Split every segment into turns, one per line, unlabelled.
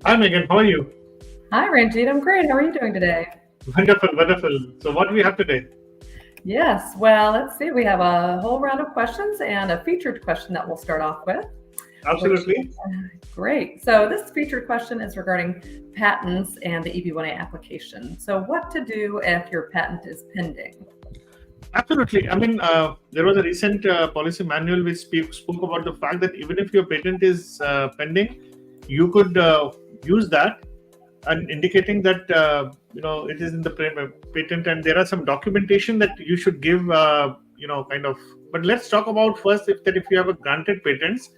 Hi Megan, how are you?
Hi, Ranjeet. I'm great. How are you doing today?
Wonderful, wonderful. So what do we have today?
Yes, well, let's see. We have a whole round of questions and a featured question that we'll start off with, which
Absolutely.
great. So this featured question is regarding patents and the EB1A application. So what to do if your patent is pending?
Absolutely. There was a recent policy manual which spoke about the fact that even if your patent is pending, you could use that and indicating that it is in the patent, and there are some documentation that you should give. Kind of. But let's talk about first if you have a granted patents,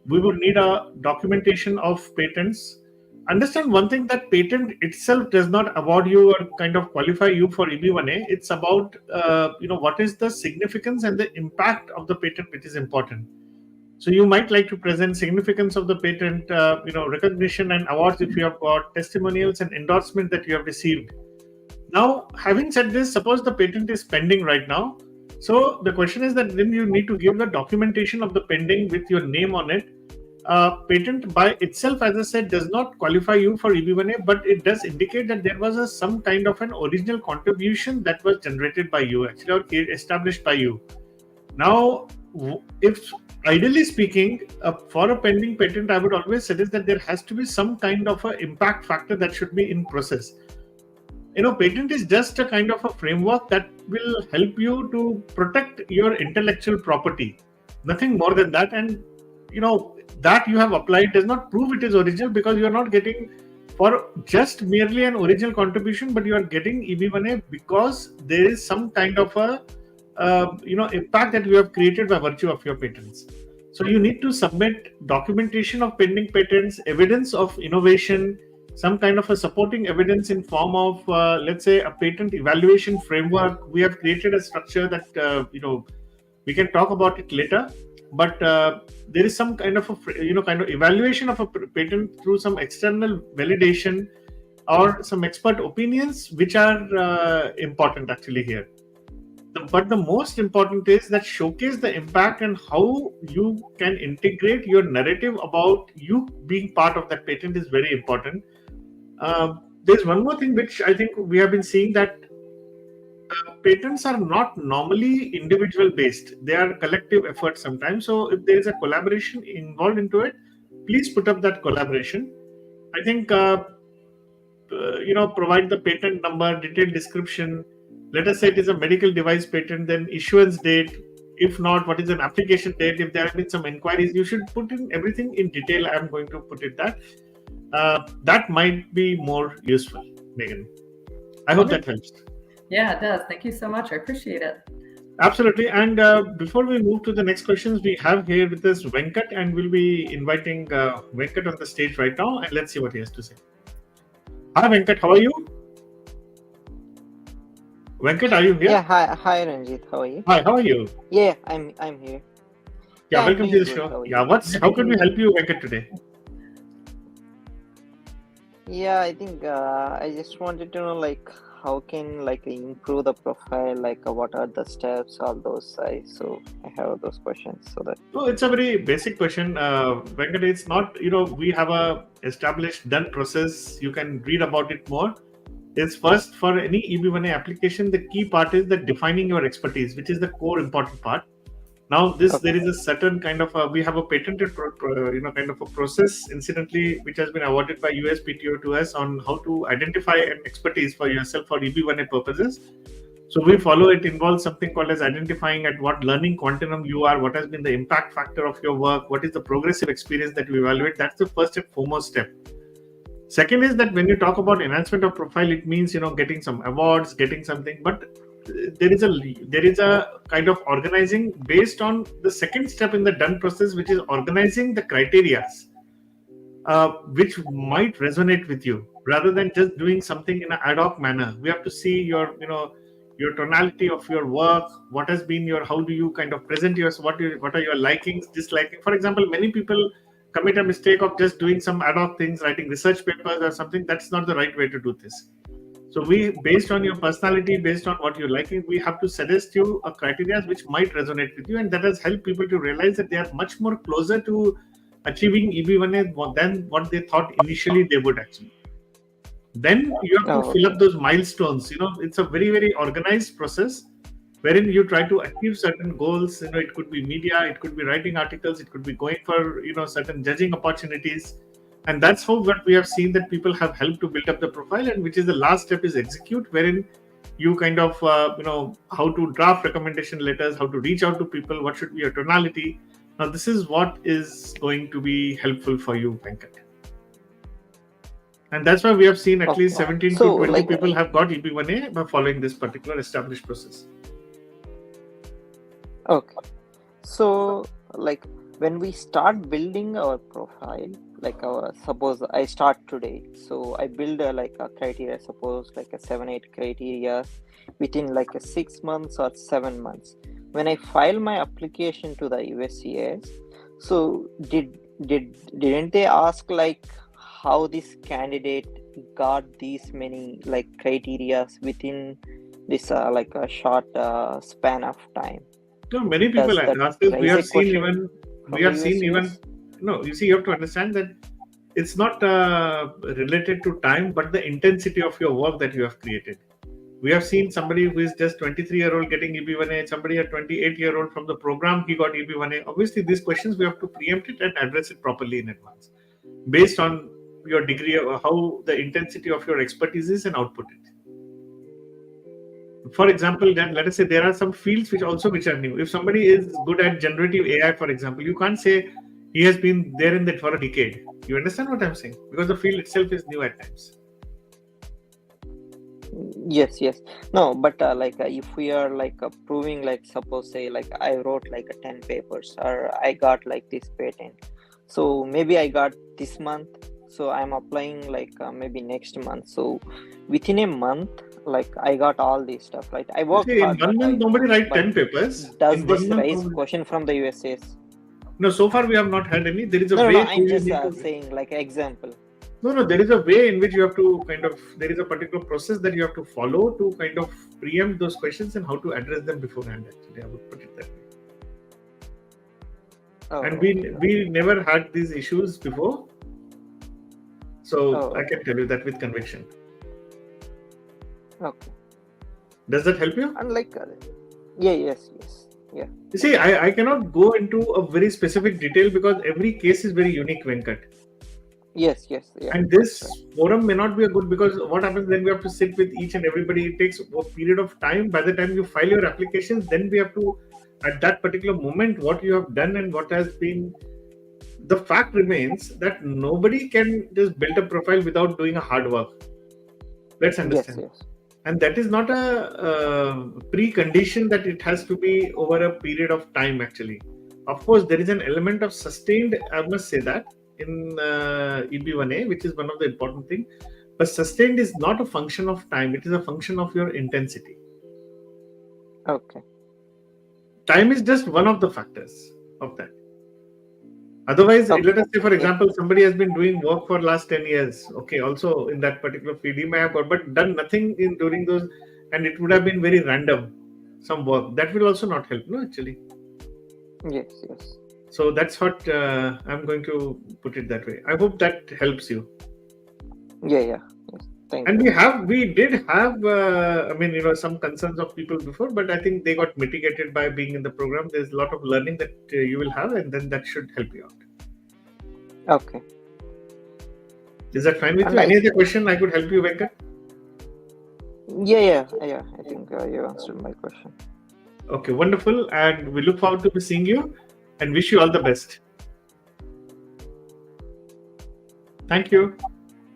we would need a documentation of patents. Understand one thing, that patent itself does not award you or kind of qualify you for EB1A. It's about what is the significance and the impact of the patent, which is important. So you might like to present significance of the patent, recognition and awards if you have got testimonials and endorsement that you have received. Now, having said this, suppose the patent is pending right now. So the question is that then you need to give the documentation of the pending with your name on it. Patent by itself, as I said, does not qualify you for EB1A, but it does indicate that there was some kind of an original contribution that was generated by you, actually, or established by you. Now, if ideally speaking, for a pending patent, I would always suggest that there has to be some kind of an impact factor that should be in process. Patent is just a kind of a framework that will help you to protect your intellectual property, nothing more than that. And that you have applied does not prove it is original, because you are not getting for just merely an original contribution, but you are getting EB1A because there is some kind of a impact that you have created by virtue of your patents. So you need to submit documentation of pending patents, evidence of innovation, some kind of a supporting evidence in form of let's say a patent evaluation framework. We have created a structure that we can talk about it later, but there is some kind of a kind of evaluation of a patent through some external validation or some expert opinions, which are important actually here. But the most important is that showcase the impact and how you can integrate your narrative about you being part of that patent is very important. There's one more thing which I think we have been seeing, that patents are not normally individual based. They are collective efforts sometimes. So if there is a collaboration involved into it, please put up that collaboration. I think provide the patent number, detailed description. Let us say it is a medical device patent, then issuance date. If not, what is an application date? If there have been some inquiries, you should put in everything in detail. I'm going to put it that. That might be more useful, Megan. I hope that helps.
Yeah, it does. Thank you so much. I appreciate it.
Absolutely. And before we move to the next questions, we have here with us Venkat, and we'll be inviting Venkat on the stage right now, and let's see what he has to say. Hi, Venkat. How are you? Venkat, are you here?
Yeah, hi Ranjeet. How are you?
Hi, how are you?
Yeah, I'm here.
Yeah, welcome to the show. Yeah, how can we help you, Venkat, today?
Yeah, I think I just wanted to know how can improve the profile, what are the steps, all those. So I have those questions so that.
No, it's a very basic question, Venkat. It's not we have a established done process. You can read about it more. Is first, for any EB1A application, the key part is that defining your expertise, which is the core important part. Now, there is a certain kind of we have a patented kind of a process, incidentally, which has been awarded by USPTO to us on how to identify an expertise for yourself for EB1A purposes. So we follow it. Involves something called as identifying at what learning quantum you are, what has been the impact factor of your work, what is the progressive experience that you evaluate. That's the first and foremost step. Second is that when you talk about enhancement of profile, it means getting some awards, getting something, but there is a kind of organizing based on the second step in the done process, which is organizing the criteria which might resonate with you, rather than just doing something in an ad hoc manner. We have to see your tonality of your work, what has been how do you kind of present what are your likings, disliking. For example, many people commit a mistake of just doing some ad hoc things, writing research papers or something. That's not the right way to do this. So based on your personality, based on what you're liking, we have to suggest you a criteria which might resonate with you, and that has helped people to realize that they are much more closer to achieving EB1A than what they thought initially they would actually. Then you have to
Oh,
fill up
okay.
those milestones. It's a very, very organized process wherein you try to achieve certain goals. It could be media, it could be writing articles, it could be going for certain judging opportunities, and that's how what we have seen that people have helped to build up the profile. And which is the last step is execute, wherein you kind of how to draft recommendation letters, how to reach out to people, what should be your tonality. Now this is what is going to be helpful for you, Venkat. And that's why we have seen at least
Okay.
17
So,
to 20
like,
people have got EB1A by following this particular established process.
okay. So, like, when we start building our profile, like, suppose I start today, so I build like a criteria, suppose like a 7-8 criteria within like a 6 months or 7 months. When I file my application to the USCIS, so didn't they ask like how this candidate got these many like criteria within this like a short span of time?
No, many people
Does that
ask this. We
raise a
have seen
question from
we
the
have seen even.
USCIS?
No, you see, you have to understand that it's not related to time, but the intensity of your work that you have created. We have seen somebody who is just 23-year-old getting EB1A, somebody at 28-year-old from the program, he got EB1A. Obviously, these questions we have to preempt it and address it properly in advance, based on your degree of how the intensity of your expertise is and output it. For example, then let us say there are some fields which are new. If somebody is good at generative AI, for example, you can't say he has been there in that for a decade. You understand what I'm saying? Because the field itself is new at times.
Yes. No, but like if we are like proving, like suppose say like I wrote like 10 papers or I got like this patent. So maybe I got this month. So I'm applying like maybe next month. So within a month, like I got all this stuff. Like I worked
See, in
hard,
one
but
month, nobody write
but
10 papers.
does
In
this
1 month,
raise question from the USAs?
no, so far we have not had any. There is a
No,
way
I'm
you
just
need to.
saying like example.
No, there is a way in which you have to there is a particular process that you have to follow to kind of preempt those questions and how to address them beforehand. Actually, I would put it that way.
Oh,
And
okay.
we never had these issues before. So
Oh,
I can tell you that with conviction.
okay.
Does that help you?
And like, yes. Yeah.
You see, I cannot go into a very specific detail because every case is very unique, Venkat.
Yes. Yeah.
And this forum may not be a good, because what happens then we have to sit with each and everybody. It takes a period of time. By the time you file your applications, then we have to, at that particular moment, what you have done and what has been. The fact remains that nobody can just build a profile without doing a hard work. Let's understand.
Yes.
And that is not a precondition that it has to be over a period of time, actually. Of course, there is an element of sustained, I must say that, in EB1A, which is one of the important things. But sustained is not a function of time, it is a function of your intensity.
Okay.
Time is just one of the factors of that. Otherwise, let us say, for example, somebody has been doing work for last 10 years. Okay, also in that particular field, he may have got, but done nothing in during those, and it would have been very random, some work. That will also not help, no, actually.
Yes.
So that's what I'm going to put it that way. I hope that helps you.
Yeah. Yes. Thank
And
you.
we did have, some concerns of people before, but I think they got mitigated by being in the program. There's a lot of learning that you will have, and then that should help you out.
Okay.
Is that fine with you? Any other question I could help you, Venkat?
Yeah. I think you answered my question.
Okay, wonderful. And we look forward to seeing you and wish you all the best. Thank you.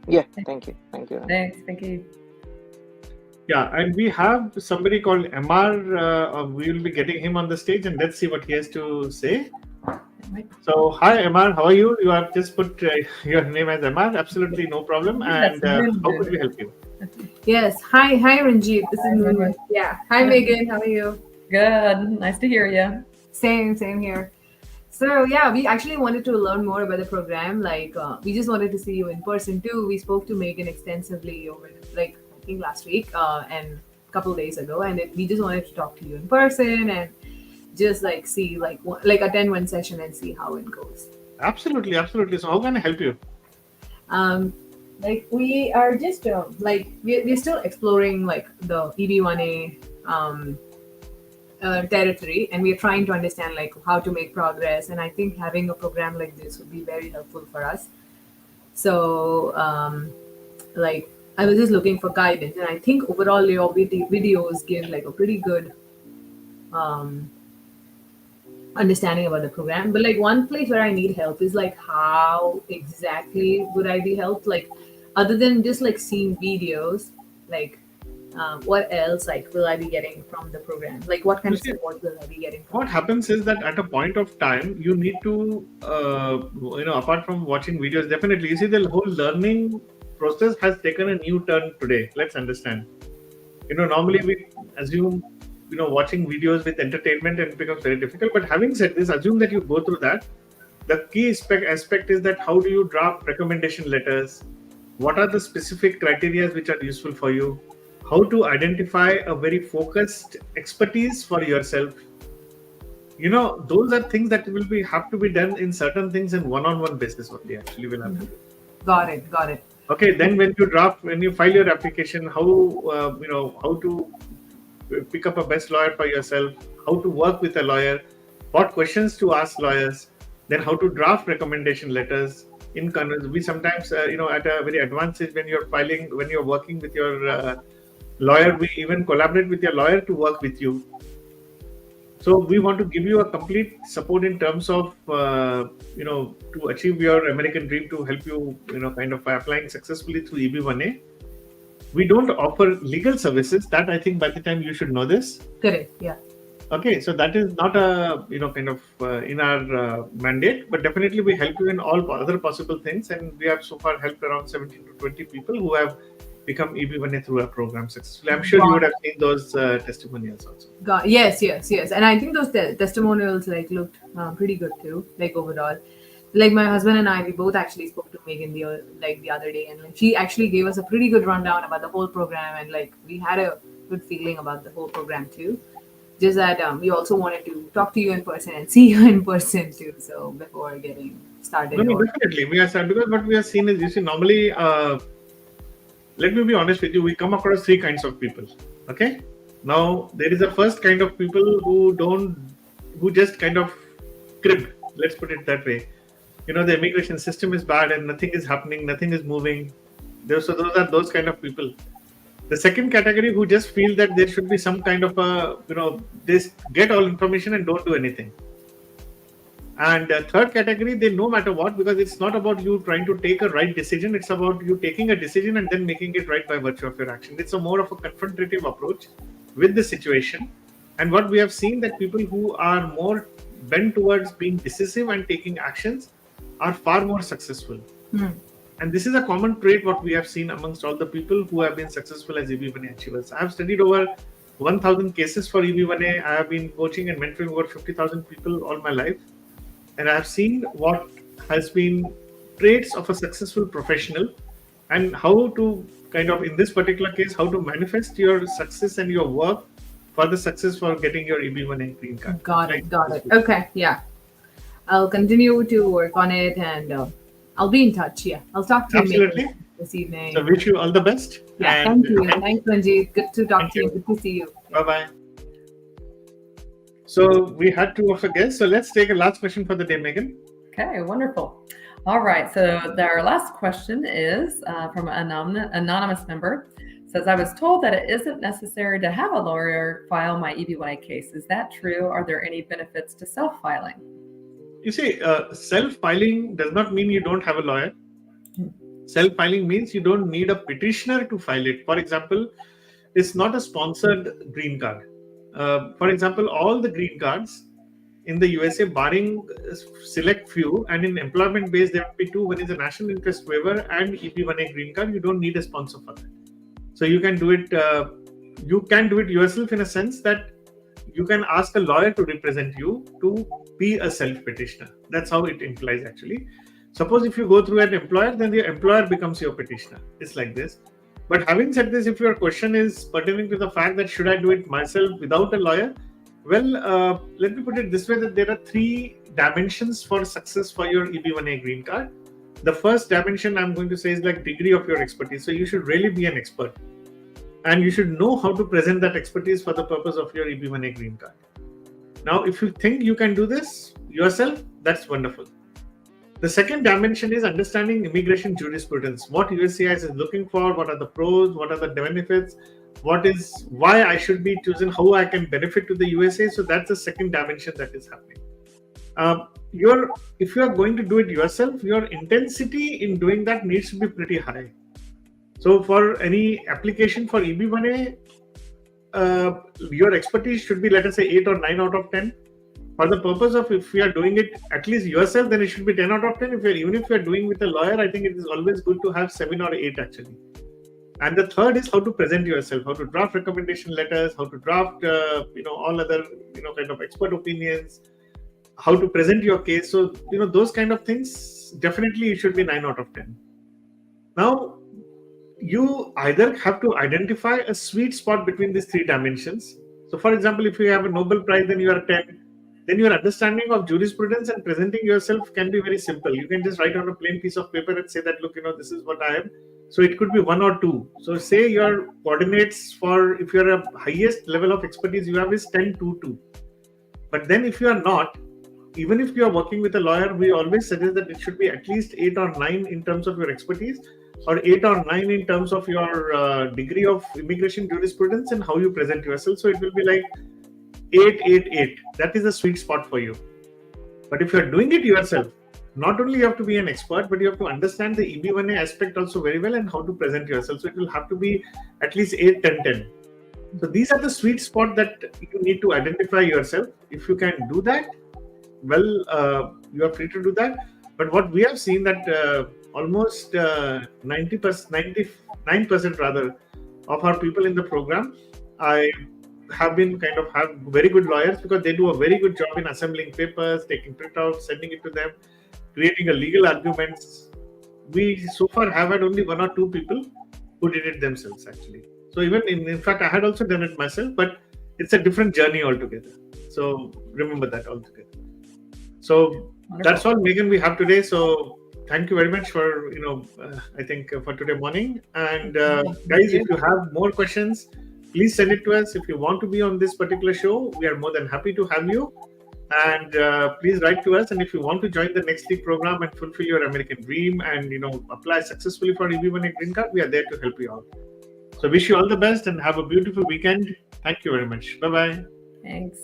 Yeah, thank you.
Thanks, Vicky.
Yeah, and we have somebody called MR. We will be getting him on the stage, and let's see what he has to say. So, hi MR, how are you? You have just put your name as MR. Absolutely no problem. And how could we help you?
Yes. Hi, Ranjeet. This is Moon. Yeah. Hi, Megan. How are you?
Good. Nice to hear you.
Same here. So yeah, we actually wanted to learn more about the program. Like, we just wanted to see you in person too. We spoke to Megan extensively over, I think last week and a couple of days ago, and we just wanted to talk to you in person and just see attend one session and see how it goes.
Absolutely, absolutely. So how can I help you?
Like we are just like we're still exploring like the EB1A territory, and we're trying to understand like how to make progress. And I think having a program like this would be very helpful for us. So like I was just looking for guidance, and I think overall your videos give like a pretty good um, understanding about the program. But like one place where I need help is like how exactly would I be helped? Like other than just like seeing videos, like what else like will I be getting from the program? Like what kind
You
of
see,
support will I be getting from?
what happens is that at a point of time, you need to, apart from watching videos, definitely, you see, the whole learning process has taken a new turn today. Let's understand. Normally we assume, watching videos with entertainment, and it becomes very difficult. But having said this, assume that you go through that. The key aspect is that how do you draft recommendation letters? What are the specific criteria which are useful for you? How to identify a very focused expertise for yourself? Those are things that will have to be done in certain things in one-on-one basis only. Actually, will have to do.
Got it. Got it.
Okay, then when you file your application, how to pick up a best lawyer for yourself, how to work with a lawyer, what questions to ask lawyers, then how to draft recommendation letters. We sometimes, at a very advanced stage, when you're working with your lawyer, we even collaborate with your lawyer to work with you. So we want to give you a complete support in terms of, to achieve your American dream, to help you, kind of applying successfully through EB1A. We don't offer legal services. That I think by the time you should know this.
Correct. Yeah.
Okay, so that is not a kind of in our mandate, but definitely we help you in all other possible things, and we have so far helped around 17 to 20 people who have become EB1A through our program successfully. I'm sure you would have seen those testimonials also.
Yes, and I think those testimonials like looked pretty good too. Like overall, like my husband and I, we both actually spoke to Megan the other day, and like, she actually gave us a pretty good rundown about the whole program, and like we had a good feeling about the whole program too. Just that we also wanted to talk to you in person and see you in person too. So before getting started,
No, definitely we are sad, because what we have seen is, you see, normally, let me be honest with you, we come across three kinds of people. Okay, now there is a first kind of people who just kind of crib. Let's put it that way. The immigration system is bad and nothing is happening, nothing is moving. So those are those kind of people. The second category who just feel that there should be some kind of a, they get all information and don't do anything. And third category, they no matter what, because it's not about you trying to take a right decision. It's about you taking a decision and then making it right by virtue of your action. It's a more of a confrontative approach with the situation. And what we have seen, that people who are more bent towards being decisive and taking actions are far more successful. And this is a common trait what we have seen amongst all the people who have been successful as EB1A achievers. I have studied over 1,000 cases for EB1A. I have been coaching and mentoring over 50,000 people all my life. And I have seen what has been traits of a successful professional, and how to kind of, in this particular case, how to manifest your success and your work for the success for getting your EB1A green card.
Got it. Okay, yeah. I'll continue to work on it, and I'll be in touch. Yeah, I'll talk to you maybe this evening.
So wish you all the best.
Yeah, thank you. Thanks, Ranjeet. Good to talk to you. Good to see you.
Bye-bye. So we had two of our guests. So let's take a last question for the day, Megan.
Okay, wonderful. All right, so our last question is from an anonymous member. It says, I was told that it isn't necessary to have a lawyer file my EB1A case. Is that true? Are there any benefits to self-filing?
You see, self-filing does not mean you don't have a lawyer. Self-filing means you don't need a petitioner to file it. For example, it's not a sponsored green card. For example, all the green cards in the USA, barring select few, and in employment base, there will be two. One is a national interest waiver and EB1A green card. You don't need a sponsor for that. So you can do it. You can do it yourself, in a sense that you can ask a lawyer to represent you to be a self-petitioner. That's how it implies, actually. Suppose if you go through an employer, then the employer becomes your petitioner. It's like this. But having said this, if your question is pertaining to the fact that should I do it myself without a lawyer, well, let me put it this way, that there are three dimensions for success for your EB1A green card. The first dimension I'm going to say is like degree of your expertise. So you should really be an expert, and you should know how to present that expertise for the purpose of your EB1A green card. Now, if you think you can do this yourself, that's wonderful. The second dimension is understanding immigration jurisprudence. What USCIS is looking for, what are the pros, what are the benefits, why I should be chosen, how I can benefit to the USA. So that's the second dimension that is happening. If you are going to do it yourself, your intensity in doing that needs to be pretty high. So for any application for EB1A, your expertise should be, let us say, 8 or 9 out of 10. For the purpose of if you are doing it at least yourself, then it should be 10 out of 10. Even if you are doing with a lawyer, I think it is always good to have 7 or 8 actually. And the third is how to present yourself, how to draft recommendation letters, how to draft, all other, kind of expert opinions, how to present your case. So, those kind of things, definitely it should be 9 out of 10. Now, you either have to identify a sweet spot between these 3 dimensions. So, for example, if you have a Nobel Prize, then you are 10. Then your understanding of jurisprudence and presenting yourself can be very simple. You can just write on a plain piece of paper and say that, look, this is what I am. So it could be 1 or 2. So say your coordinates for, if you're a highest level of expertise you have is 10 to 2. But then if you are not, even if you are working with a lawyer, we always suggest that it should be at least 8 or 9 in terms of your expertise, or 8 or 9 in terms of your degree of immigration jurisprudence and how you present yourself. So it will be like 8, 8, 8. That is a sweet spot for you. But if you're doing it yourself, not only you have to be an expert, but you have to understand the EB1A aspect also very well and how to present yourself. So it will have to be at least 8, 10, 10. So these are the sweet spot that you need to identify yourself. If you can do that, well, you are free to do that. But what we have seen that almost 99% rather of our people in the program, I have very good lawyers because they do a very good job in assembling papers, taking printouts, sending it to them, creating a legal arguments. We so far have had only 1 or 2 people who did it themselves actually. So even in fact, I had also done it myself, but it's a different journey altogether. So remember that altogether. So that's all, Megan, we have today. So thank you very much for, I think for today morning. And guys, if you have more questions, please send it to us. If you want to be on this particular show, we are more than happy to have you. And please write to us. And if you want to join the Next Leap program and fulfill your American dream and, apply successfully for EB1A green card, we are there to help you out. So wish you all the best and have a beautiful weekend. Thank you very much. Bye-bye.
Thanks.